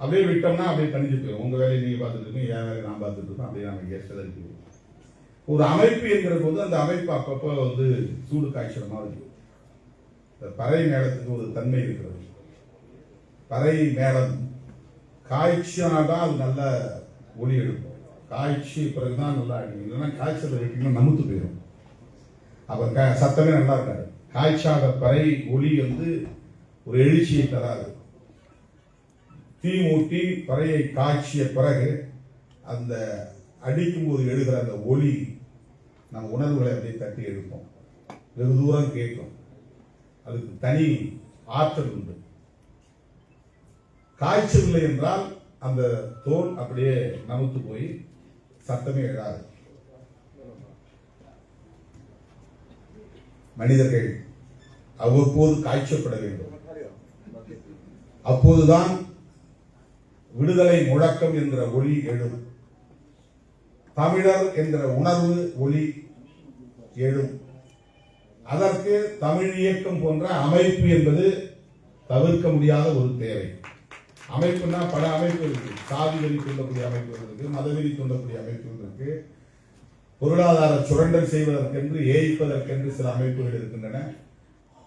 Speaker 1: அப்படியே விட்டோம்னா அப்படியே தனிஞ்சு போயிடும். உங்க வேலையை நீங்க பார்த்துட்டு இருக்கீங்க, என் வேலையை நான் பார்த்துட்டு இருக்கோம். அப்படியே நம்ம கேஸ்ட் ஒரு அமைப்பு என்கிற போது அந்த அமைப்பு அப்பப்போ சூடு காய்ச்சல மாதிரி. இந்த பறை மேளத்துக்கு ஒரு தன்மை இருக்கிறது. பறை மேளம் காய்ச்சினாதான் அது நல்ல ஒலி எடுக்கும். காய்ச்சி பிறகுதான் நல்லா அடிக்கும். இல்லைன்னா காய்ச்சல் வைக்கணும் நமுத்து போயிடும். அப்ப சத்தமே நல்லா இருக்காது. காய்ச்சாத பறை ஒலி வந்து ஒரு எழுச்சியை தராது. தீ மூட்டி பறையை காய்ச்சிய பிறகு அந்த அடிக்கும் போது எழுகிற அந்த ஒலி நம்ம உணர்வுகளை அப்படியே தட்டி எடுப்போம். வெகு தூரம் கேட்கும். அதுக்கு தனி ஆற்றல் உண்டு. காய்ச்சல் இல்லை என்றால் அந்த தோல் அப்படியே நமுத்து போய் சத்தமே எழாது. மனிதர்கள் அவ்வப்போது காய்ச்சப்பட வேண்டும். அப்போதுதான் விடுதலை முழக்கம் என்கிற ஒலி எழும். தமிழர் என்கிற உணர்வு ஒலி எழும். அதற்கு தமிழ் இயக்கம் போன்ற அமைப்பு என்பது தவிர்க்க முடியாத ஒரு தேவை. அமைப்புனா பல அமைப்பு இருக்கு. சாதி வெறி தூண்டக்கூடிய அமைப்புகள் இருக்கு, மதவெறி தூண்டக்கூடிய அமைப்புகள் இருக்கு, பொருளாதார சுரண்டல் செய்வதற்கென்று ஏய்ப்பதற்கென்று சில அமைப்புகள் இருக்கின்றன.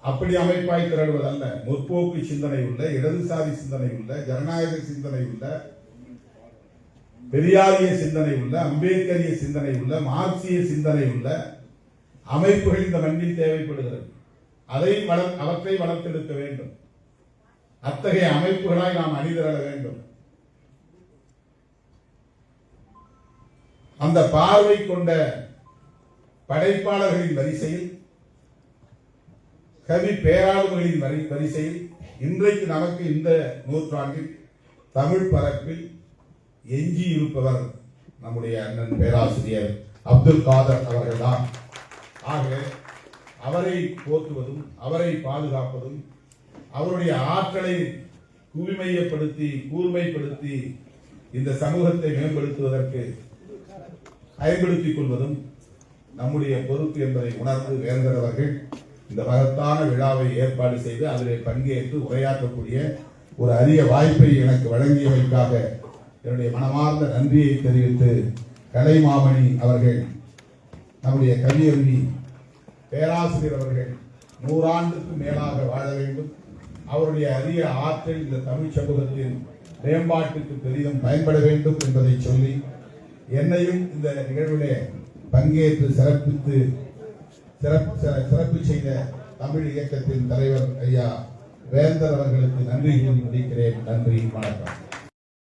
Speaker 1: அப்படி அமைப்பாய் திரளுவதல்ல. முற்போக்கு சிந்தனை உள்ள, இடதுசாரி சிந்தனை உள்ள, ஜனநாயக சிந்தனை உள்ள, பெரியாரிய சிந்தனை உள்ள, அம்பேத்கரிய சிந்தனை உள்ள, மார்க்சிய சிந்தனை உள்ள அமைப்புகள் இந்த மண்ணில் தேவைப்படுகிறது. அவற்றை வளர்த்தெடுக்க வேண்டும். அத்தகைய அமைப்புகளாய் நாம் அணிதிரள வேண்டும். அந்த பார்வை கொண்ட படைப்பாளர்களின் வரிசையில், கவி பேராளுமைகளின் வரிசையில் இன்றைக்கு நமக்கு இந்த நூற்றாண்டில் தமிழ் பரப்பில் எஞ்சி இருப்பவர் நம்முடைய அண்ணன் பேராசிரியர் அப்துல் காதர் அவர்கள்தான். ஆக அவரை போற்றுவதும் அவரை பாதுகாப்பதும் அவருடைய ஆற்றலை குவிமையப்படுத்தி கூர்மைப்படுத்தி இந்த சமூகத்தை மேம்படுத்துவதற்கு பயன்படுத்திக் கொள்வதும் நம்முடைய பொறுப்பு என்பதை உணர்ந்து வேந்தர் அவர்கள் இந்த மகத்தான விழாவை ஏற்பாடு செய்து அதிலே பங்கேற்று உரையாற்றக்கூடிய ஒரு அரிய வாய்ப்பை எனக்கு வழங்கியமைக்காக என்னுடைய மனமார்ந்த நன்றியை தெரிவித்து, கலைமாமணி அவர்கள், நம்முடைய கவியருவி பேராசிரியர் அவர்கள் 100 ஆண்டுக்கு மேலாக வாழ வேண்டும். அவருடைய அரிய ஆற்றல் இந்த தமிழ் சமூகத்தின் மேம்பாட்டுக்கு பெரிதும் பயன்பட வேண்டும் என்பதை சொல்லி, என்னையும் இந்த நிகழ்விலே பங்கேற்று சிறப்பு செய்த தமிழ் இயக்கத்தின் தலைவர் ஐயா வேந்தர் அவர்களுக்கு நன்றி கூறி முடிக்கிறேன். நன்றி, வணக்கம்.